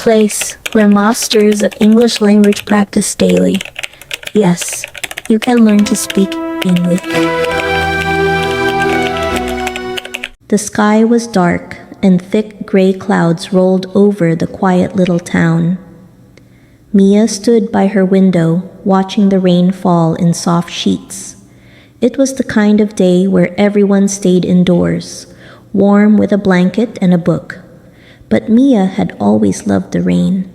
place where masters of English language practice daily. Yes, you can learn to speak English. The sky was dark, and thick gray clouds rolled over the quiet little town. Mia stood by her window, watching the rain fall in soft sheets. It was the kind of day where everyone stayed indoors, warm with a blanket and a book. But Mia had always loved the rain.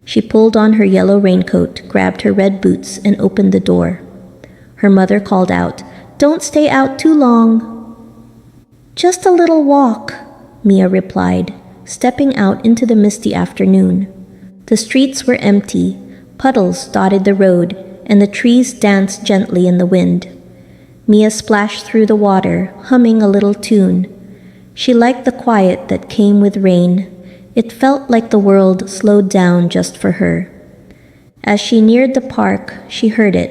She pulled on her yellow raincoat, grabbed her red boots, and opened the door. Her mother called out, "Don't stay out too long." "Just a little walk," Mia replied, stepping out into the misty afternoon. The streets were empty, puddles dotted the road, and the trees danced gently in the wind. Mia splashed through the water, humming a little tune. She liked the quiet that came with rain. It felt like the world slowed down just for her. As she neared the park, she heard it.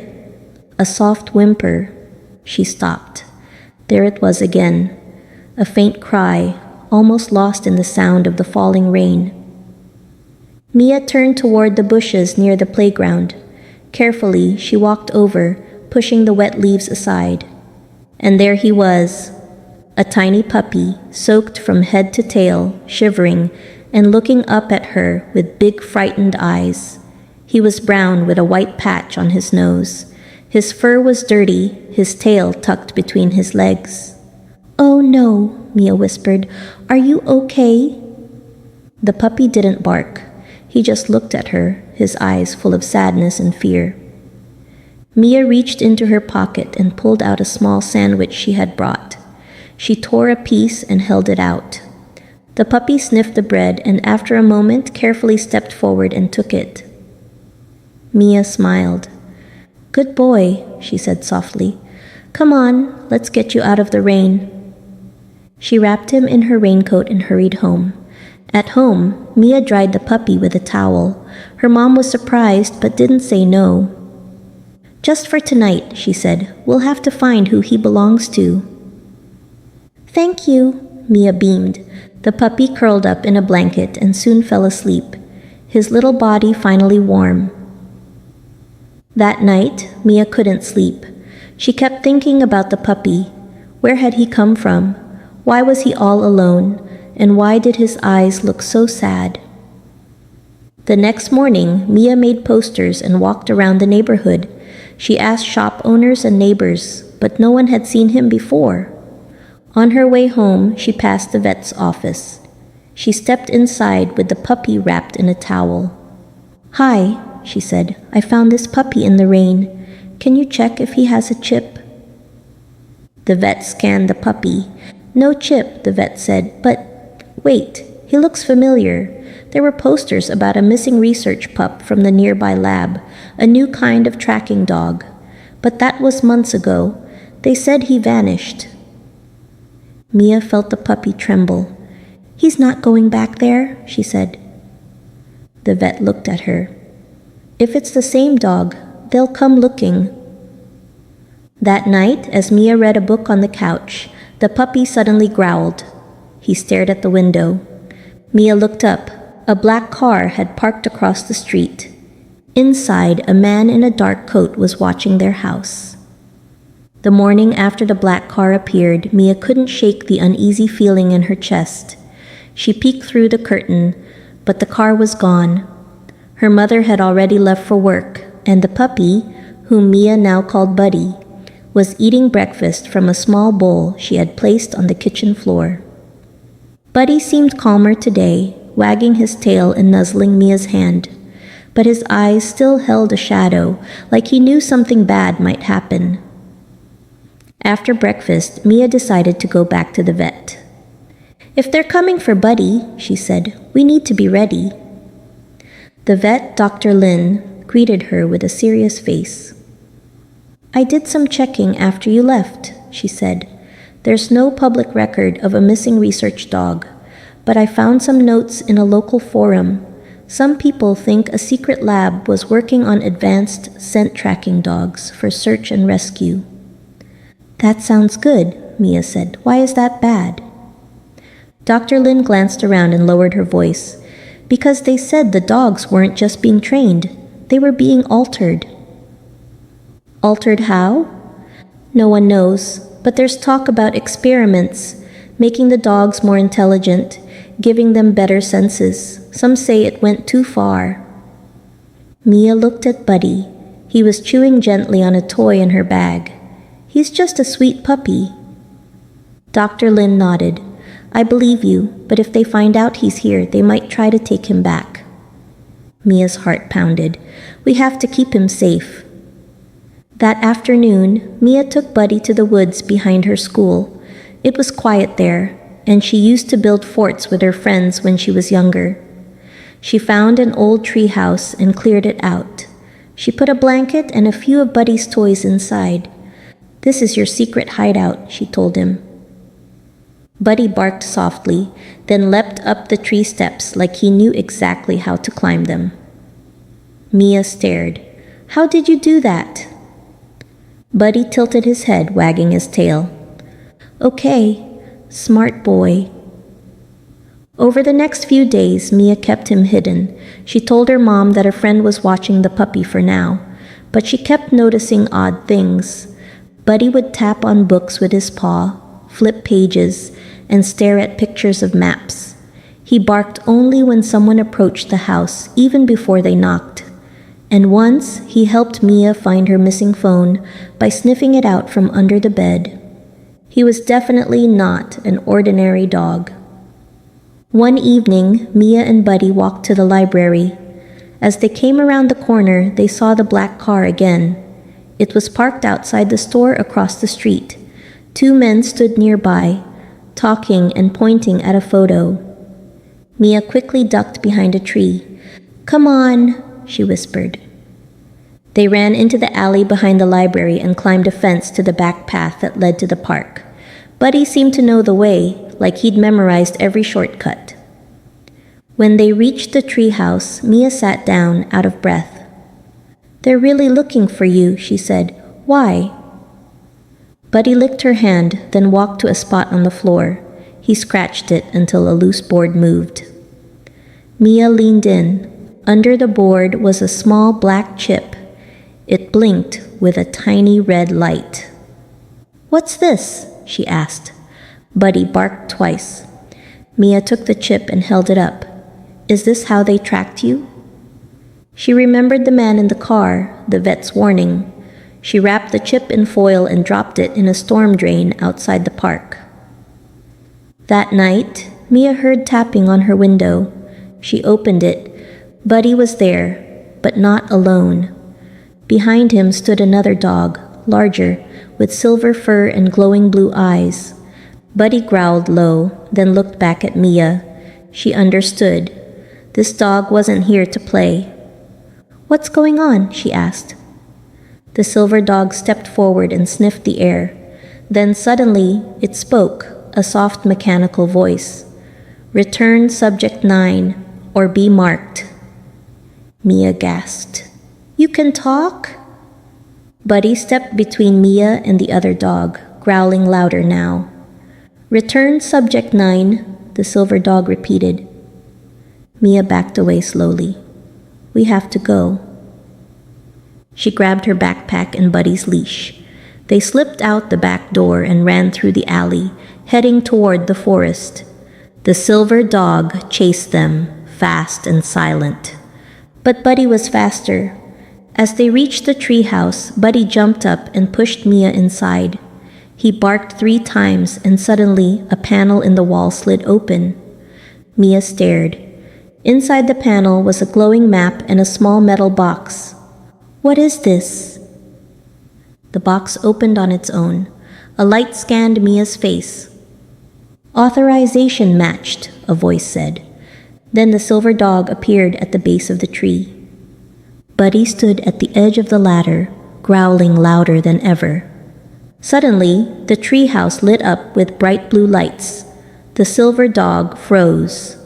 A soft whimper. She stopped. There it was again. A faint cry, almost lost in the sound of the falling rain. Mia turned toward the bushes near the playground. Carefully, she walked over, pushing the wet leaves aside. And there he was, a tiny puppy, soaked from head to tail, shivering, and looking up at her with big frightened eyes. He was brown with a white patch on his nose. His fur was dirty, his tail tucked between his legs. "Oh no," Mia whispered. "Are you okay?" The puppy didn't bark. He just looked at her, his eyes full of sadness and fear. Mia reached into her pocket and pulled out a small sandwich she had brought. She tore a piece and held it out. The puppy sniffed the bread and after a moment carefully stepped forward and took it. Mia smiled. "Good boy," she said softly. "Come on, let's get you out of the rain." She wrapped him in her raincoat and hurried home. At home, Mia dried the puppy with a towel. Her mom was surprised but didn't say no. "Just for tonight," she said. "We'll have to find who he belongs to." "Thank you," Mia beamed. The puppy curled up in a blanket and soon fell asleep, his little body finally warm. That night, Mia couldn't sleep. She kept thinking about the puppy. Where had he come from? Why was he all alone? And why did his eyes look so sad? The next morning, Mia made posters and walked around the neighborhood. She asked shop owners and neighbors, but no one had seen him before. On her way home, she passed the vet's office. She stepped inside with the puppy wrapped in a towel. "Hi," she said. "I found this puppy in the rain. Can you check if he has a chip?" The vet scanned the puppy. "No chip," the vet said, "but wait, he looks familiar. There were posters about a missing research pup from the nearby lab, a new kind of tracking dog. But that was months ago. They said he vanished." Mia felt the puppy tremble. "He's not going back there," she said. The vet looked at her. "If it's the same dog, they'll come looking." That night, as Mia read a book on the couch, the puppy suddenly growled. He stared at the window. Mia looked up. A black car had parked across the street. Inside, a man in a dark coat was watching their house. The morning after the black car appeared, Mia couldn't shake the uneasy feeling in her chest. She peeked through the curtain, but the car was gone. Her mother had already left for work, and the puppy, whom Mia now called Buddy, was eating breakfast from a small bowl she had placed on the kitchen floor. Buddy seemed calmer today, wagging his tail and nuzzling Mia's hand, but his eyes still held a shadow, like he knew something bad might happen. After breakfast, Mia decided to go back to the vet. "If they're coming for Buddy," she said, "we need to be ready." The vet, Dr. Lin, greeted her with a serious face. "I did some checking after you left," she said. "There's no public record of a missing research dog, but I found some notes in a local forum. Some people think a secret lab was working on advanced scent tracking dogs for search and rescue." "That sounds good," Mia said. "Why is that bad?" Dr. Lin glanced around and lowered her voice. because they said the dogs weren't just being trained, they were being altered. Altered how? No one knows, but there's talk about experiments, making the dogs more intelligent, giving them better senses. Some say it went too far. Mia looked at Buddy. He was chewing gently on a toy in her bag. He's just a sweet puppy. Dr. Lin nodded. I believe you, but if they find out he's here, they might try to take him back. Mia's heart pounded. We have to keep him safe. That afternoon, Mia took Buddy to the woods behind her school. It was quiet there, and she used to build forts with her friends when she was younger. She found an old tree house and cleared it out. She put a blanket and a few of Buddy's toys inside. This is your secret hideout, she told him. Buddy barked softly, then leapt up the tree steps like he knew exactly how to climb them. Mia stared. How did you do that? Buddy tilted his head, wagging his tail. Okay, smart boy. Over the next few days, Mia kept him hidden. She told her mom that a friend was watching the puppy for now, but she kept noticing odd things. Buddy would tap on books with his paw, flip pages, and stare at pictures of maps. He barked only when someone approached the house, even before they knocked. And once, he helped Mia find her missing phone by sniffing it out from under the bed. He was definitely not an ordinary dog. One evening, Mia and Buddy walked to the library. As they came around the corner, they saw the black car again. It was parked outside the store across the street. Two men stood nearby, talking and pointing at a photo. Mia quickly ducked behind a tree. Come on, she whispered. They ran into the alley behind the library and climbed a fence to the back path that led to the park. Buddy seemed to know the way, like he'd memorized every shortcut. When they reached the tree house, Mia sat down, out of breath. They're really looking for you, she said. Why? Buddy licked her hand, then walked to a spot on the floor. He scratched it until a loose board moved. Mia leaned in. Under the board was a small black chip. It blinked with a tiny red light. What's this? She asked. Buddy barked twice. Mia took the chip and held it up. Is this how they tracked you? She remembered the man in the car, the vet's warning. She wrapped the chip in foil and dropped it in a storm drain outside the park. That night, Mia heard tapping on her window. She opened it. Buddy was there, but not alone. Behind him stood another dog, larger, with silver fur and glowing blue eyes. Buddy growled low, then looked back at Mia. She understood. This dog wasn't here to play. What's going on? She asked. The silver dog stepped forward and sniffed the air. Then suddenly, it spoke, a soft mechanical voice. Return subject 9, or be marked. Mia gasped. You can talk? Buddy stepped between Mia and the other dog, growling louder now. Return subject 9, the silver dog repeated. Mia backed away slowly. We have to go. She grabbed her backpack and Buddy's leash. They slipped out the back door and ran through the alley, heading toward the forest. The silver dog chased them, fast and silent. But Buddy was faster. As they reached the treehouse, Buddy jumped up and pushed Mia inside. He barked 3 times and suddenly a panel in the wall slid open. Mia stared. Inside the panel was a glowing map and a small metal box. What is this? The box opened on its own. A light scanned Mia's face. Authorization matched, a voice said. Then the silver dog appeared at the base of the tree. Buddy stood at the edge of the ladder, growling louder than ever. Suddenly, the treehouse lit up with bright blue lights. The silver dog froze.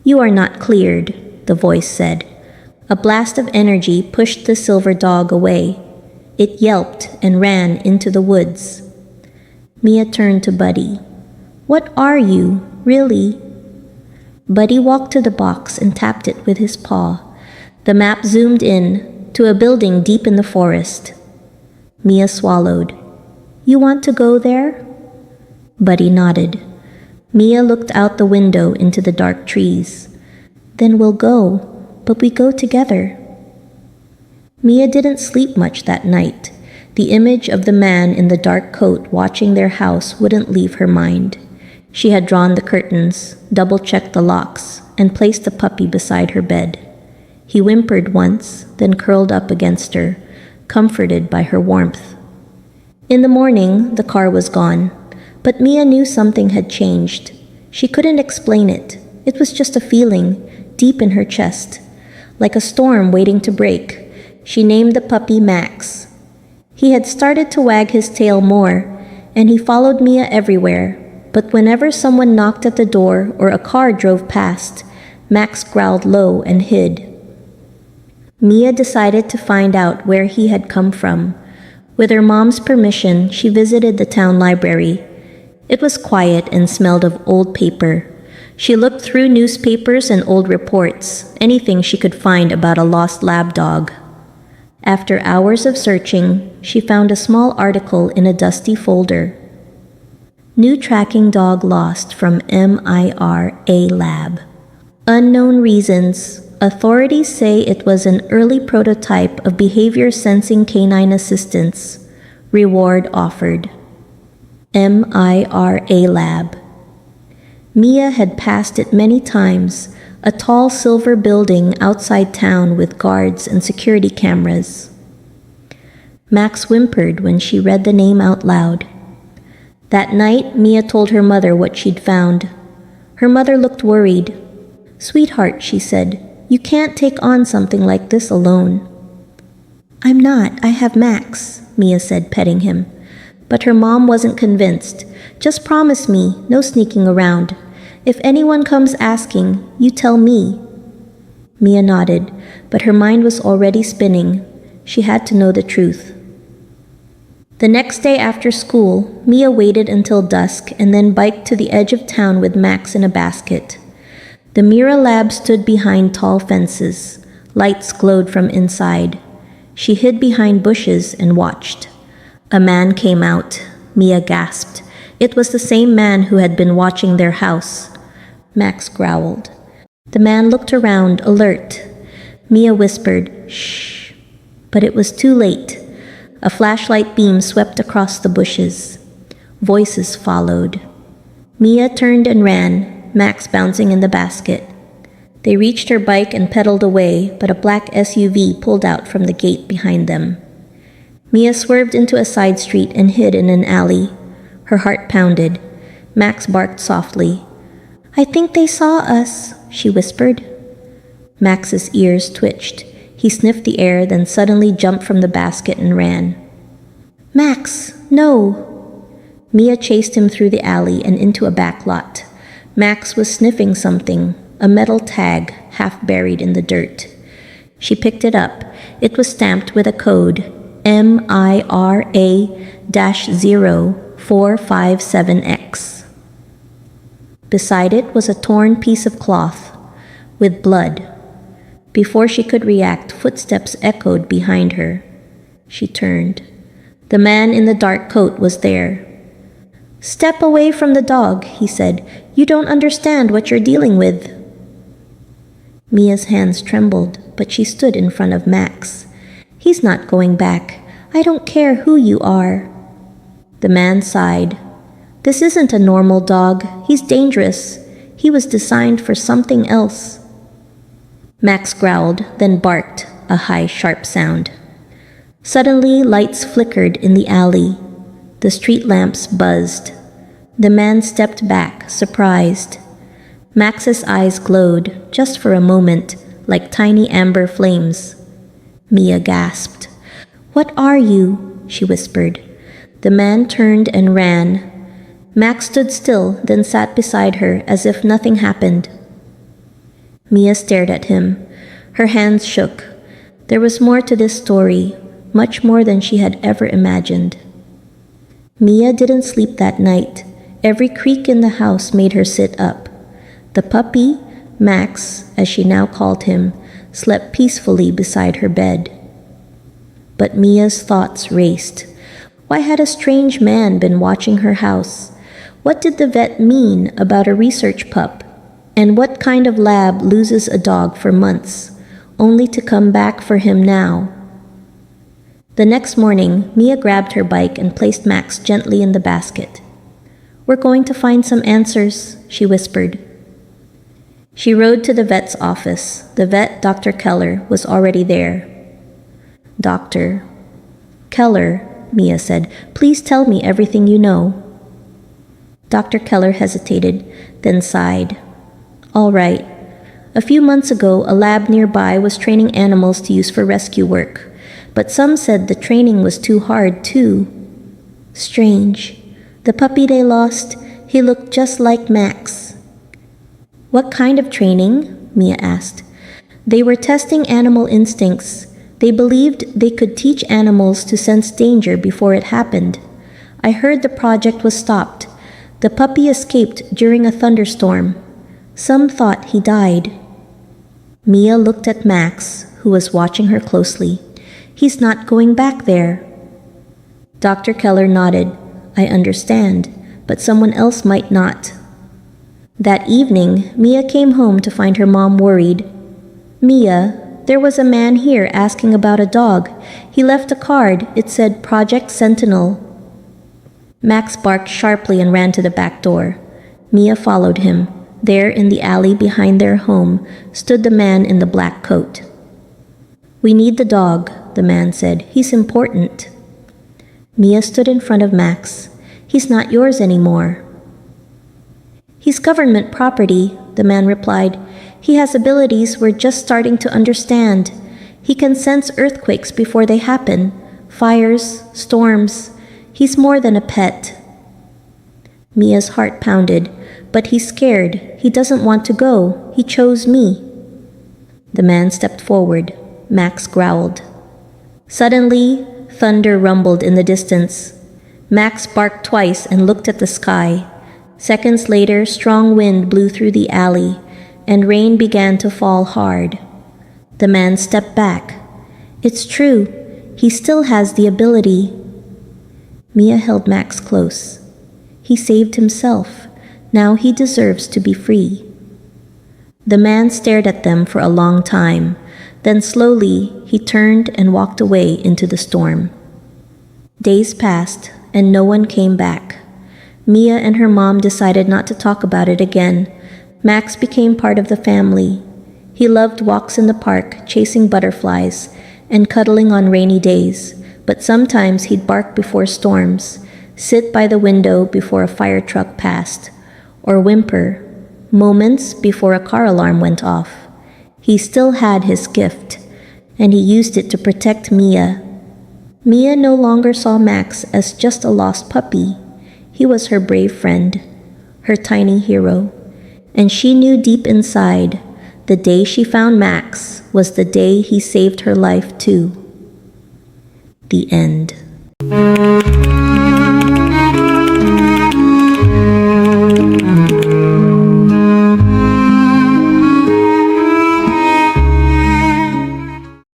You are not cleared, the voice said. A blast of energy pushed the silver dog away. It yelped and ran into the woods. Mia turned to Buddy. What are you, really? Buddy walked to the box and tapped it with his paw. The map zoomed in to a building deep in the forest. Mia swallowed. "You want to go there?" Buddy nodded. Mia looked out the window into the dark trees. "Then we'll go, but we go together." Mia didn't sleep much that night. The image of the man in the dark coat watching their house wouldn't leave her mind. She had drawn the curtains, double-checked the locks, and placed the puppy beside her bed. He whimpered once, then curled up against her, comforted by her warmth. In the morning, the car was gone, but Mia knew something had changed. She couldn't explain it. It was just a feeling, deep in her chest, like a storm waiting to break. She named the puppy Max. He had started to wag his tail more, and he followed Mia everywhere. But whenever someone knocked at the door or a car drove past, Max growled low and hid. Mia decided to find out where he had come from. With her mom's permission, she visited the town library. It was quiet and smelled of old paper. She looked through newspapers and old reports, anything she could find about a lost lab dog. After hours of searching, she found a small article in a dusty folder. New tracking dog lost from MIRA lab. Unknown reasons. Authorities say it was an early prototype of behavior sensing canine assistance. Reward offered. MIRA lab. Mia had passed it many times, a tall silver building outside town with guards and security cameras. Max whimpered when she read the name out loud. That night, Mia told her mother what she'd found. Her mother looked worried. "Sweetheart," she said, "you can't take on something like this alone." "I'm not. I have Max," Mia said, petting him. But her mom wasn't convinced. "Just promise me, no sneaking around. If anyone comes asking, you tell me." Mia nodded, but her mind was already spinning. She had to know the truth. The next day after school, Mia waited until dusk and then biked to the edge of town with Max in a basket. The Mira lab stood behind tall fences. Lights glowed from inside. She hid behind bushes and watched. A man came out. Mia gasped. It was the same man who had been watching their house. Max growled. The man looked around, alert. Mia whispered, "Shh." But it was too late. A flashlight beam swept across the bushes. Voices followed. Mia turned and ran, Max bouncing in the basket. They reached her bike and pedaled away, but a black SUV pulled out from the gate behind them. Mia swerved into a side street and hid in an alley. Her heart pounded. Max barked softly. "I think they saw us," she whispered. Max's ears twitched. He sniffed the air, then suddenly jumped from the basket and ran. "Max, no!" Mia chased him through the alley and into a back lot. Max was sniffing something, a metal tag half buried in the dirt. She picked it up. It was stamped with a code, MIRA-0457X. Beside it was a torn piece of cloth with blood. Before she could react, footsteps echoed behind her. She turned. The man in the dark coat was there. "Step away from the dog," he said. "You don't understand what you're dealing with." Mia's hands trembled, but she stood in front of Max. "He's not going back. I don't care who you are." The man sighed. "This isn't a normal dog. He's dangerous. He was designed for something else." Max growled, then barked, a high, sharp sound. Suddenly, lights flickered in the alley. The street lamps buzzed. The man stepped back, surprised. Max's eyes glowed, just for a moment, like tiny amber flames. Mia gasped. "What are you?" she whispered. The man turned and ran. Max stood still, then sat beside her as if nothing happened. Mia stared at him. Her hands shook. There was more to this story, much more than she had ever imagined. Mia didn't sleep that night. Every creak in the house made her sit up. The puppy, Max, as she now called him, slept peacefully beside her bed. But Mia's thoughts raced. Why had a strange man been watching her house? What did the vet mean about a research pup? And what kind of lab loses a dog for months, only to come back for him now? The next morning, Mia grabbed her bike and placed Max gently in the basket. "We're going to find some answers," she whispered. She rode to the vet's office. The vet, Dr. Keller, was already there. "Doctor Keller," Mia said, "please tell me everything you know." Dr. Keller hesitated, then sighed. "All right. A few months ago, a lab nearby was training animals to use for rescue work, but some said the training was too hard, too. Strange. The puppy they lost, he looked just like Max." "What kind of training?" Mia asked. "They were testing animal instincts. They believed they could teach animals to sense danger before it happened. I heard the project was stopped. The puppy escaped during a thunderstorm. Some thought he died." Mia looked at Max, who was watching her closely. "He's not going back there." Dr. Keller nodded. "I understand, but someone else might not." That evening, Mia came home to find her mom worried. "Mia, there was a man here asking about a dog. He left a card. It said Project Sentinel." Max barked sharply and ran to the back door. Mia followed him. There in the alley behind their home stood the man in the black coat. "We need the dog," the man said. "He's important." Mia stood in front of Max. "He's not yours anymore." "He's government property," the man replied. "He has abilities we're just starting to understand. He can sense earthquakes before they happen, fires, storms. He's more than a pet." Mia's heart pounded. "But he's scared. He doesn't want to go. He chose me." The man stepped forward. Max growled. Suddenly, thunder rumbled in the distance. Max barked twice and looked at the sky. Seconds later, strong wind blew through the alley, and rain began to fall hard. The man stepped back. "It's true. He still has the ability." Mia held Max close. "He saved himself. Now he deserves to be free." The man stared at them for a long time. Then slowly, he turned and walked away into the storm. Days passed, and no one came back. Mia and her mom decided not to talk about it again. Max became part of the family. He loved walks in the park, chasing butterflies, and cuddling on rainy days, but sometimes he'd bark before storms, sit by the window before a fire truck passed, or whimper moments before a car alarm went off. He still had his gift, and he used it to protect Mia. Mia no longer saw Max as just a lost puppy. He was her brave friend, her tiny hero, and she knew deep inside the day she found Max was the day he saved her life too. The end.